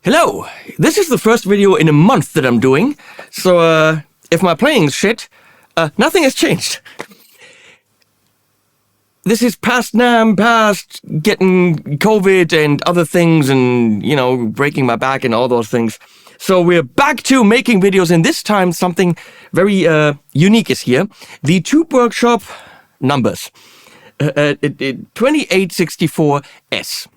Hello! This is the first video in a month that I'm doing, so if my playing's shit, nothing has changed. This is past NAMM, past getting COVID and other things and, you know, breaking my back and all those things. So we're back to making videos, and this time something very unique is here. The Tube Workshop numbers. 2864S.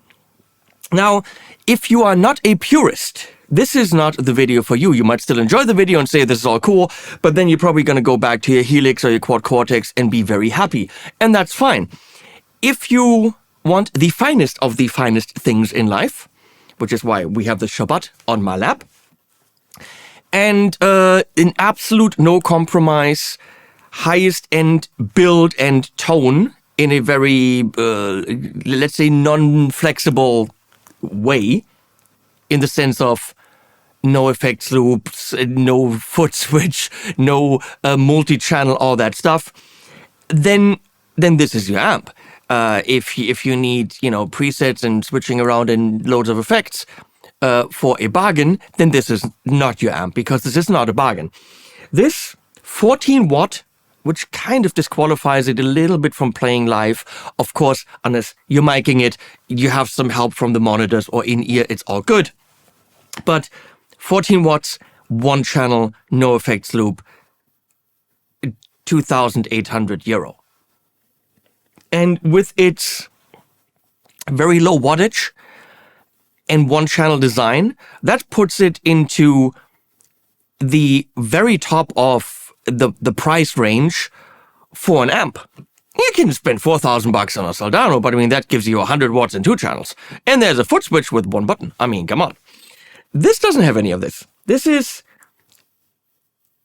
Now, if you are not a purist, this is not the video for you. You might still enjoy the video and say this is all cool, but then you're probably going to go back to your Helix or your Quad Cortex and be very happy. And that's fine. If you want the finest of the finest things in life, which is why we have the Shabbat on my lap, and an absolute no compromise, highest end build and tone in a very, let's say, non-flexible way, in the sense of no effects loops, no foot switch, no multi-channel, all that stuff, then this is your amp. If you need, you know, presets and switching around and loads of effects for a bargain, then this is not your amp, because this is not a bargain. This 14 watt, which kind of disqualifies it a little bit from playing live. Of course, unless you're miking it, you have some help from the monitors or in-ear, it's all good. But 14 watts, one channel, no effects loop, €2,800. And with its very low wattage and one channel design, that puts it into the very top of the price range for an amp. You can spend $4,000 on a Soldano, but I mean, that gives you 100 watts and two channels. And there's a foot switch with one button. I mean, come on. This doesn't have any of this. This is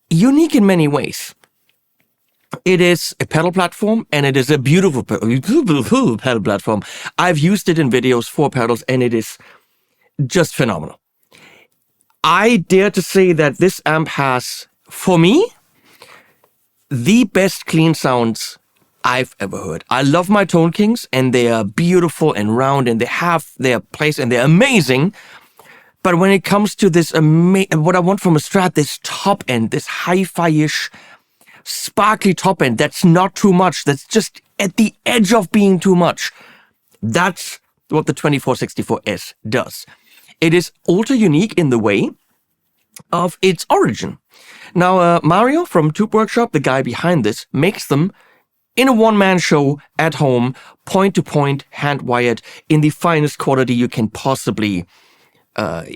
unique in many ways. It is a pedal platform, and it is a beautiful pedal platform. I've used it in videos for pedals, and it is just phenomenal. I dare to say that this amp has, for me, the best clean sounds I've ever heard. I love my Tone Kings, and they are beautiful and round, and they have their place, and they're amazing. But when it comes to this, what I want from a Strat, this top end, this hi-fi-ish, sparkly top end, that's not too much, that's just at the edge of being too much. That's what the 2464S does. It is ultra unique in the way of its origin. Now, Mario from Tube Workshop, the guy behind this, makes them in a one-man show at home, point-to-point, hand-wired, in the finest quality you can possibly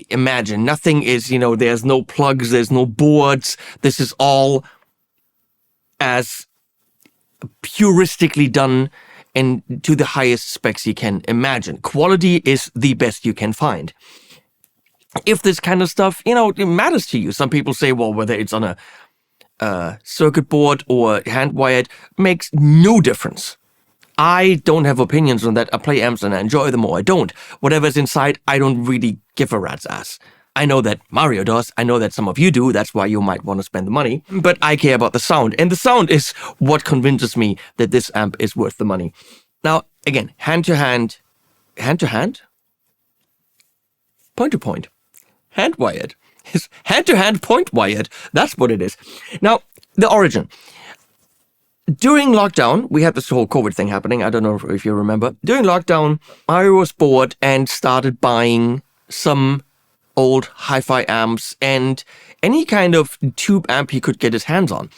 imagine. Nothing is, you know, there's no plugs, there's no boards. This is all as puristically done and to the highest specs you can imagine. Quality is the best you can find. If this kind of stuff, you know, it matters to you. Some people say, well, whether it's on a circuit board or hand-wired makes no difference. I don't have opinions on that. I play amps and I enjoy them, or I don't. Whatever's inside, I don't really give a rat's ass. I know that Mario does. I know that some of you do. That's why you might want to spend the money. But I care about the sound. And the sound is what convinces me that this amp is worth the money. Now, again, hand-to-hand, point-to-point, hand-wired. It's hand-to-hand, point-wired. That's what it is. Now, the origin. During lockdown, we had this whole COVID thing happening. I don't know if you remember. During lockdown, Mario was bored and started buying some old hi-fi amps and any kind of tube amp he could get his hands on.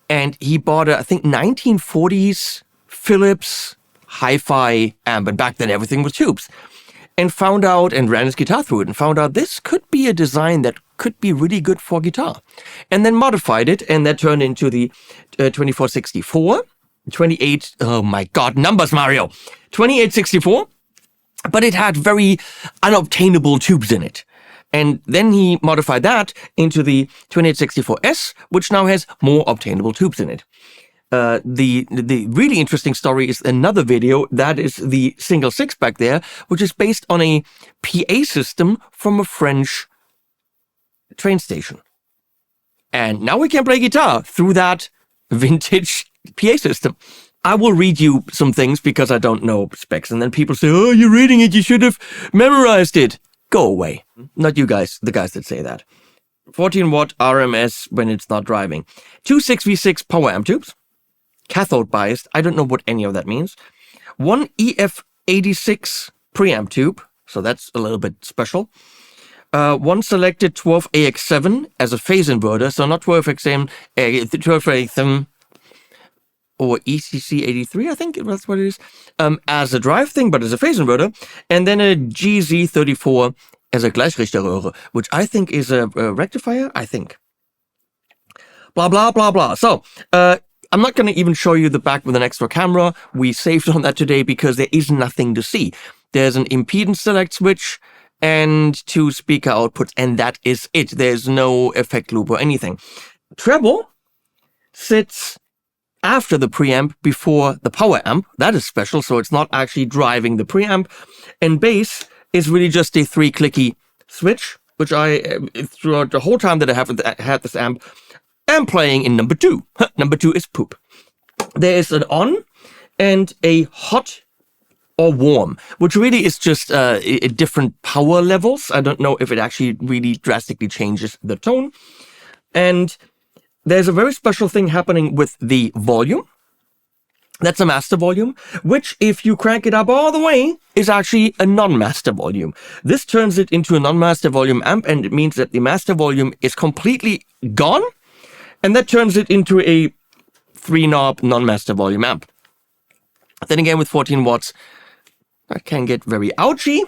And he bought a, I think, 1940s Philips hi-fi amp. And back then, everything was tubes. And found out, and ran his guitar through it, and found out this could be a design that could be really good for guitar. And then modified it, and that turned into the 2464, 28, oh my god, numbers, Mario! 2864, but it had very unobtainable tubes in it. And then he modified that into the 2864S, which now has more obtainable tubes in it. The really interesting story is another video. That is the single 6 back there, which is based on a PA system from a French train station. And now we can play guitar through that vintage PA system. I will read you some things because I don't know specs. And then people say, oh, you're reading it. You should have memorized it. Go away. Not you guys, the guys that say that. 14 watt RMS when it's not driving. 2 6v6 power amp tubes. Cathode biased. I don't know what any of that means. 1 EF86 preamp tube. So that's a little bit special. 1 selected 12AX7 as a phase inverter. So not 12AX7, 12AX7 or ECC83, I think that's what it is, as a drive thing, but as a phase inverter. And then a GZ34 as a Gleichrichterröhre, which I think is a rectifier, I think. Blah, blah, blah, blah. So, I'm not going to even show you the back with an extra camera. We saved on that today because there is nothing to see. There's an impedance select switch and 2 speaker outputs, and that is it. There's no effect loop or anything. Treble sits after the preamp, before the power amp. That is special, so it's not actually driving the preamp. And bass is really just a 3-clicky switch, which I, throughout the whole time that I have had this amp, am playing in number 2. Number 2 is poop. There is an on and a hot or warm, which really is just different power levels. I don't know if it actually really drastically changes the tone. And there's a very special thing happening with the volume. That's a master volume, which if you crank it up all the way, is actually a non-master volume. This turns it into a non-master volume amp, and it means that the master volume is completely gone, and that turns it into a 3-knob non-master volume amp. Then again, with 14 watts, that can get very ouchy.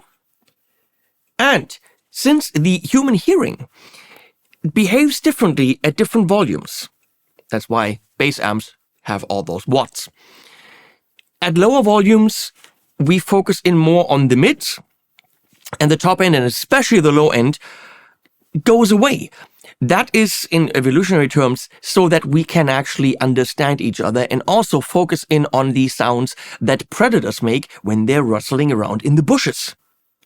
And since the human hearing behaves differently at different volumes, that's why bass amps have all those watts. At lower volumes, we focus in more on the mids, and the top end, and especially the low end, goes away. That is, in evolutionary terms, so that we can actually understand each other and also focus in on the sounds that predators make when they're rustling around in the bushes.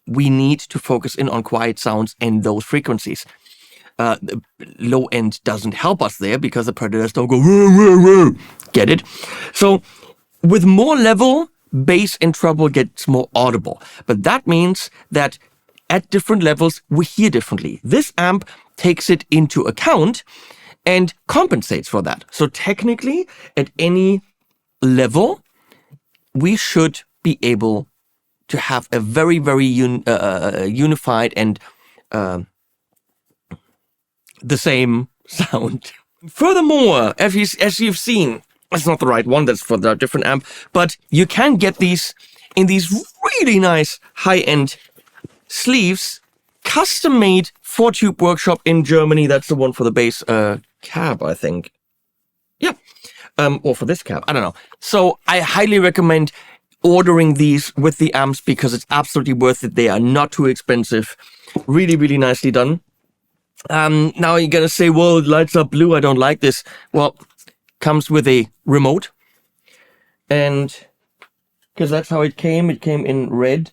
We need to focus in on quiet sounds and those frequencies. The low end doesn't help us there because the predators don't go, woo, woo, woo. Get it? So with more level, bass and treble gets more audible. But that means that at different levels, we hear differently. This amp takes it into account and compensates for that. So technically, at any level, we should be able to have a very, very unified and the same sound. Furthermore, as you've seen, that's not the right one, that's for the different amp, but you can get these in these really nice high-end sleeves, custom-made for Tube Workshop in Germany. That's the one for the bass cab, I think. Yeah. Or for this cab, I don't know. So I highly recommend ordering these with the amps because it's absolutely worth it. They are not too expensive. Really, really nicely done. Now you're gonna say, well, it lights up blue, I don't like this. Well, comes with a remote. And because that's how it came in red.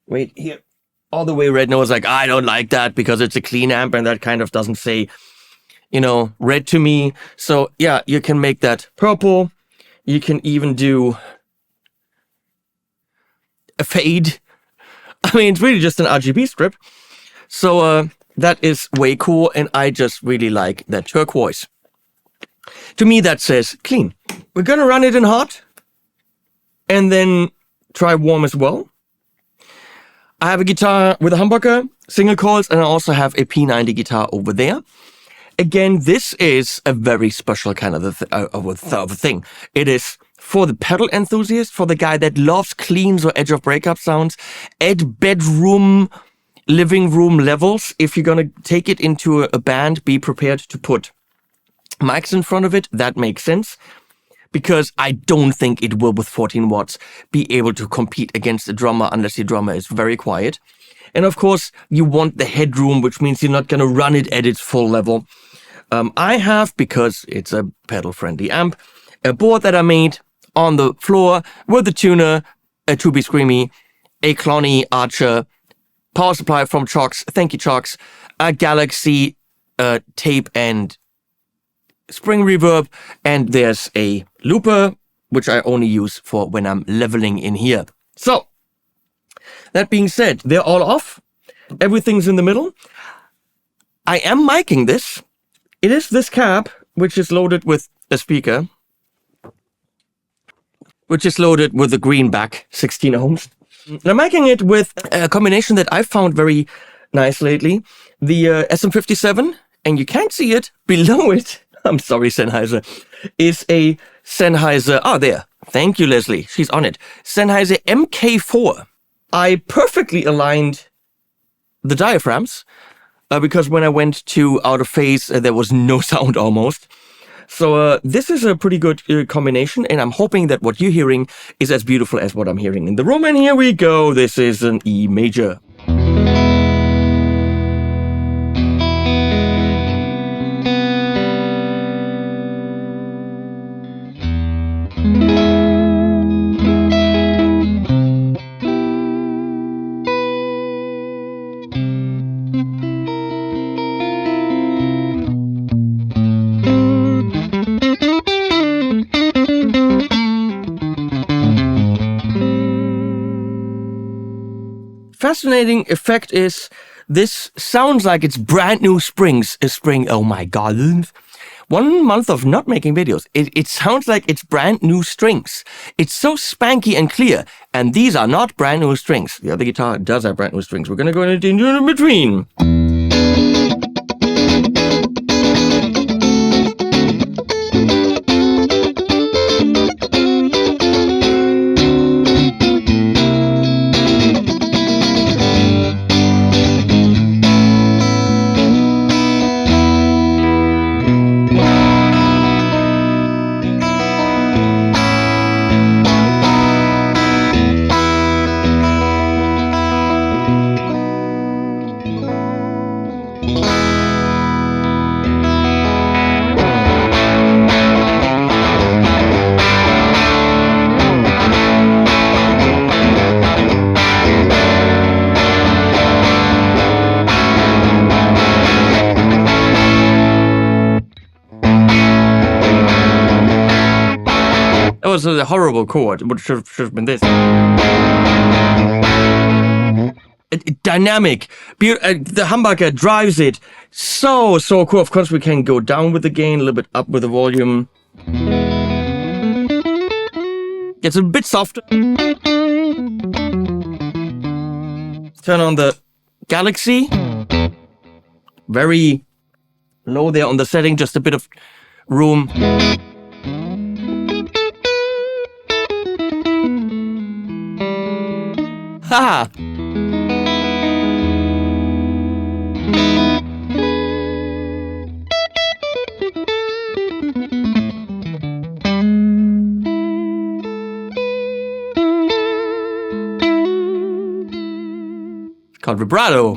Wait, here. All the way red. And I was like, I don't like that because it's a clean amp and that kind of doesn't say, you know, red to me. So yeah, you can make that purple. You can even do a fade. I mean, it's really just an RGB strip. So that is way cool, and I just really like that turquoise. To me, that says clean. We're gonna run it in hot, and then try warm as well. I have a guitar with a humbucker, single coils, and I also have a P90 guitar over there. Again, this is a very special kind of a thing. It is for the pedal enthusiast, for the guy that loves cleans or edge of breakup sounds, at bedroom, living room levels. If you're gonna take it into a band, be prepared to put mics in front of it. That makes sense. because I don't think it will, with 14 watts, be able to compete against the drummer unless the drummer is very quiet. And of course, you want the headroom, which means you're not going to run it at its full level. I have, because it's a pedal-friendly amp, a board that I made on the floor with a tuner, a 2B Screamy, a Cloney Archer, power supply from Chox, thank you Chox, a Galaxy tape and spring reverb, and there's a looper, which I only use for when I'm leveling in here. So, that being said, they're all off. Everything's in the middle. I am miking this. It is this cab, which is loaded with a speaker, which is loaded with a greenback 16 ohms. And I'm miking it with a combination that I found very nice lately. The SM57, and you can't see it, below it, I'm sorry Sennheiser, is a Sennheiser, there, thank you Leslie, she's on it, Sennheiser MK4. I perfectly aligned the diaphragms, because when I went to out of phase, there was no sound almost. So this is a pretty good combination, and I'm hoping that what you're hearing is as beautiful as what I'm hearing in the room. And here we go, this is an E major. Fascinating effect is this sounds like it's brand new springs. Oh my god. 1 month of not making videos. It sounds like it's brand new strings. It's so spanky and clear. And these are not brand new strings. The other guitar does have brand new strings. We're going to go into in between. That was a horrible chord. It should have been this. Dynamic. The humbucker drives it. So cool. Of course, we can go down with the gain, a little bit up with the volume. Gets a bit softer. Turn on the Galaxy. Very low there on the setting, just a bit of room. Haha! It's called vibrato.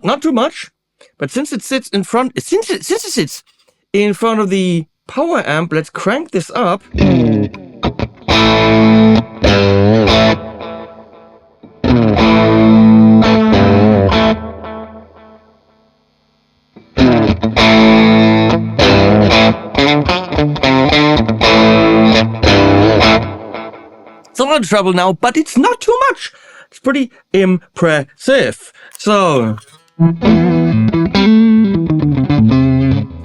Not too much, but since it sits in front, since it sits in front of the power amp, let's crank this up. solid treble now, but it's not too much. It's pretty impressive. So,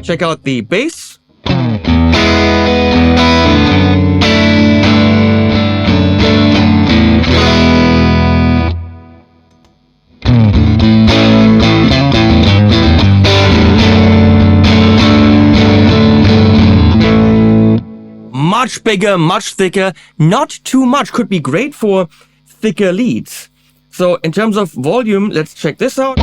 check out the bass. Much bigger, much thicker, not too much. Could be great for thicker leads. So in terms of volume, let's check this out.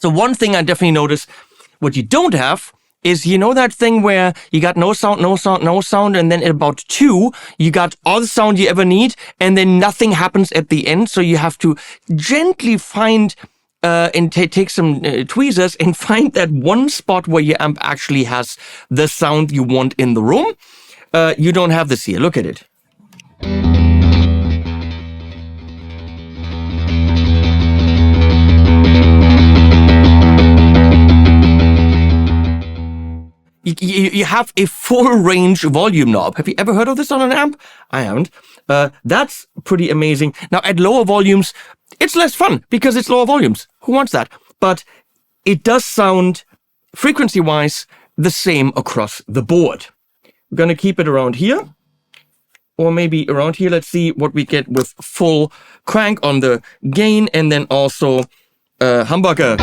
So one thing I definitely noticed, what you don't have is, you know that thing where you got no sound, no sound, no sound, and then at about 2, you got all the sound you ever need, and then nothing happens at the end, so you have to gently find and take some tweezers and find that one spot where your amp actually has the sound you want in the room. You don't have this here. Look at it. You have a full range volume knob. Have you ever heard of this on an amp? I haven't. That's pretty amazing. Now at lower volumes, it's less fun because it's lower volumes. Who wants that? But it does sound frequency-wise the same across the board. We're going to keep it around here, or maybe around here. Let's see what we get with full crank on the gain, and then also humbucker.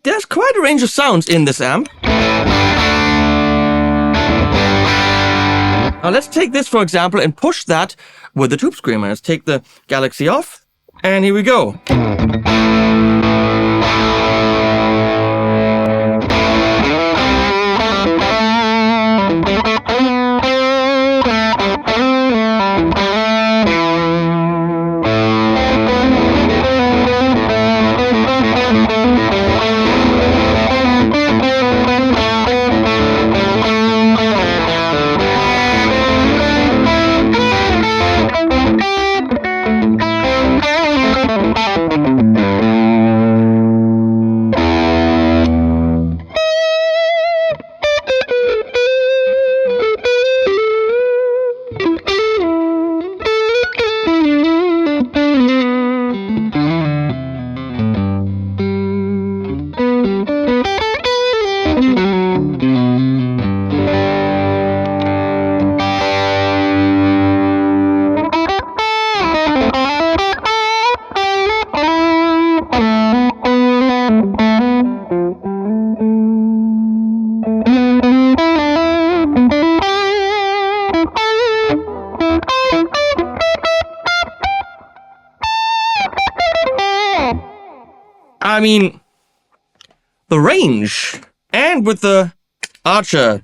There's quite a range of sounds in this amp. Now let's take this, for example, and push that with the tube screamer. Let's take the Galaxy off, and here we go. I mean, the range, and with the Archer.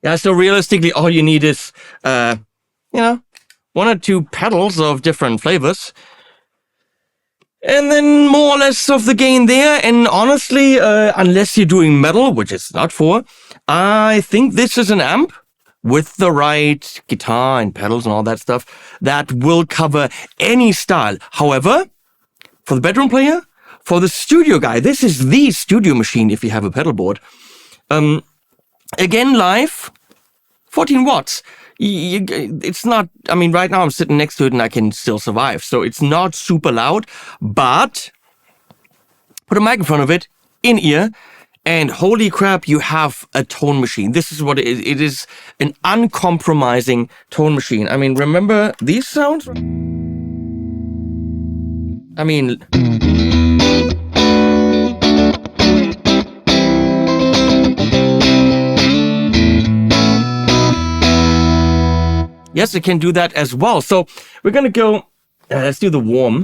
Yeah, so realistically, all you need is, you know, 1 or 2 pedals of different flavors. And then more or less of the gain there. And honestly, unless you're doing metal, which it's not for, I think this is an amp with the right guitar and pedals and all that stuff that will cover any style. However, for the bedroom player, for the studio guy, this is the studio machine if you have a pedal board. Again, live, 14 watts. It's not, I mean, right now I'm sitting next to it and I can still survive. So it's not super loud, but put a mic in front of it, in ear, and holy crap, you have a tone machine. This is what it is. It is an uncompromising tone machine. I mean, remember these sounds? I mean... Yes, it can do that as well. So we're going to go, let's do the warm.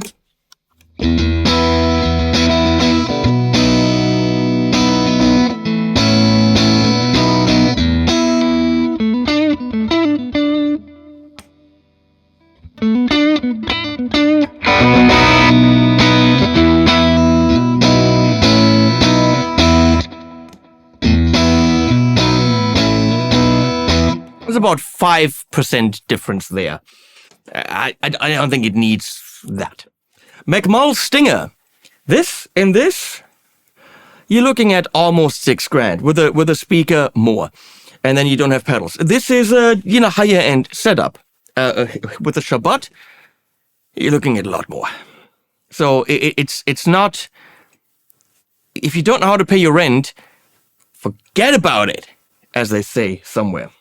There's about 5% difference there. I don't think it needs that. McMull Stinger. This and this, you're looking at almost $6,000 with a speaker more, and then you don't have pedals. This is a higher end setup. With a Shabbat, you're looking at a lot more. So it's not. If you don't know how to pay your rent, forget about it, as they say somewhere.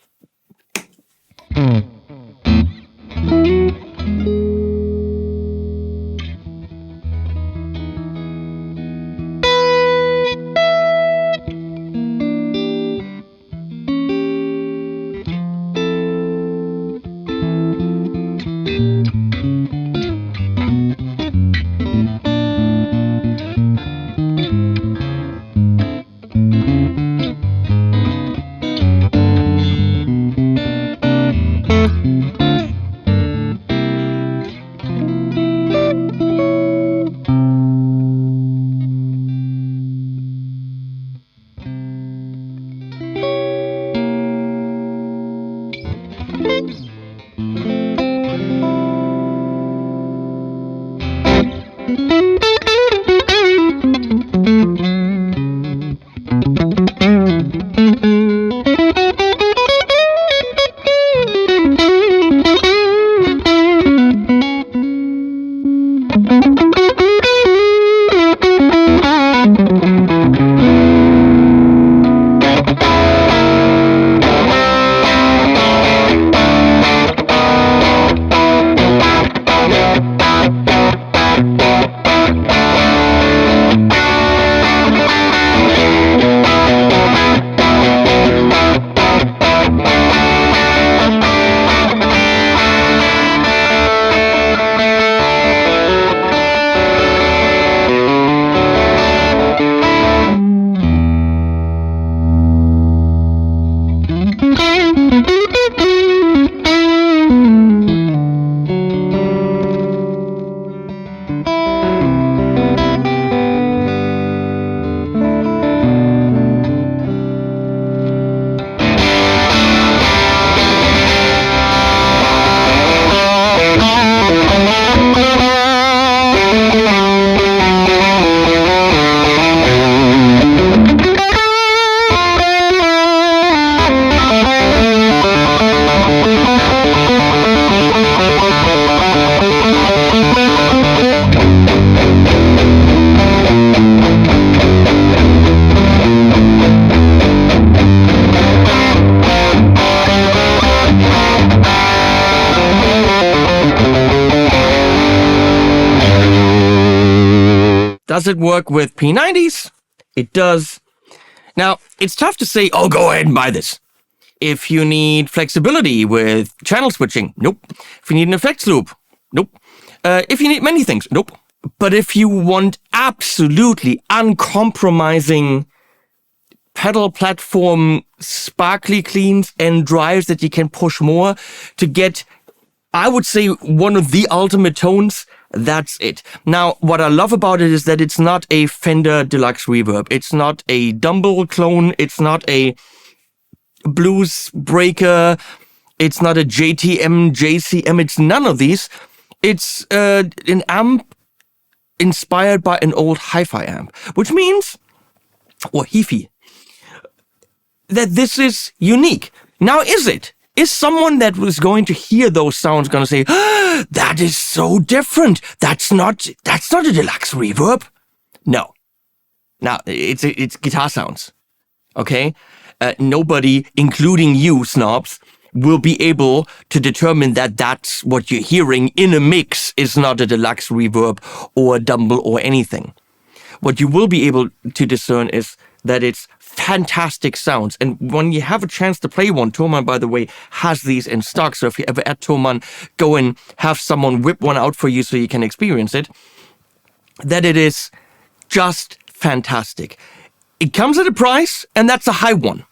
Does it work with P90s? It does. Now, it's tough to say, oh, go ahead and buy this. If you need flexibility with channel switching, nope. If you need an effects loop, nope. If you need many things, nope. But if you want absolutely uncompromising pedal platform sparkly cleans and drives that you can push more to get, I would say, one of the ultimate tones. That's it. Now, what I love about it is that it's not a Fender Deluxe Reverb. It's not a Dumble clone. It's not a Blues Breaker. It's not a JTM, JCM. It's none of these. It's an amp inspired by an old hi-fi amp, which means, or hi-fi, that this is unique. Now, is it? Is someone that was going to hear those sounds going to say, oh, that is so different. That's not a deluxe reverb? No. Now, it's guitar sounds. Okay? Nobody, including you snobs, will be able to determine that that's what you're hearing in a mix is not a deluxe reverb or a Dumble or anything. What you will be able to discern is that it's fantastic sounds. And when you have a chance to play one, Thomann, by the way, has these in stock. So if you ever at Thomann, go and have someone whip one out for you so you can experience it, that it is just fantastic. It comes at a price, and that's a high one.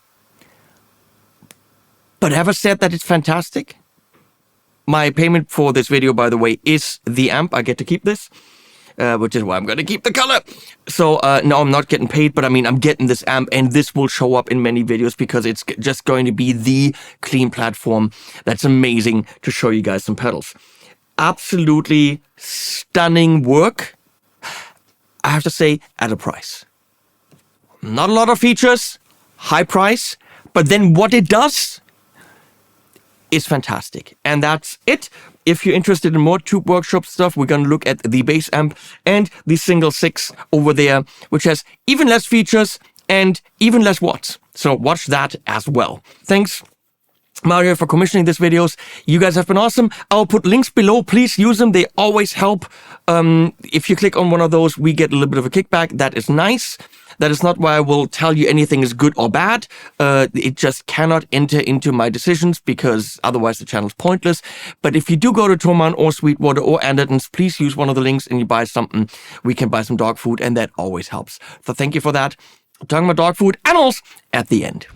But have I said that it's fantastic? My payment for this video, by the way, is the amp. I get to keep this. Which is why I'm going to keep the color. So, no, I'm not getting paid, but I mean, I'm getting this amp, and this will show up in many videos because it's just going to be the clean platform that's amazing to show you guys some pedals. Absolutely stunning work. I have to say, at a price. Not a lot of features, high price, but then what it does is fantastic. And that's it. If you're interested in more Tube Workshop stuff, we're going to look at the bass amp and the single 6 over there, which has even less features and even less watts. So watch that as well. Thanks, Mario, for commissioning these videos. You guys have been awesome. I'll put links below. Please use them. They always help. If you click on one of those, we get a little bit of a kickback. That is nice. That is not why I will tell you anything is good or bad. It just cannot enter into my decisions because otherwise the channel is pointless. But if you do go to Thomann or Sweetwater or Anderton's, please use one of the links and you buy something. We can buy some dog food, and that always helps. So thank you for that. Talking about dog food, animals at the end.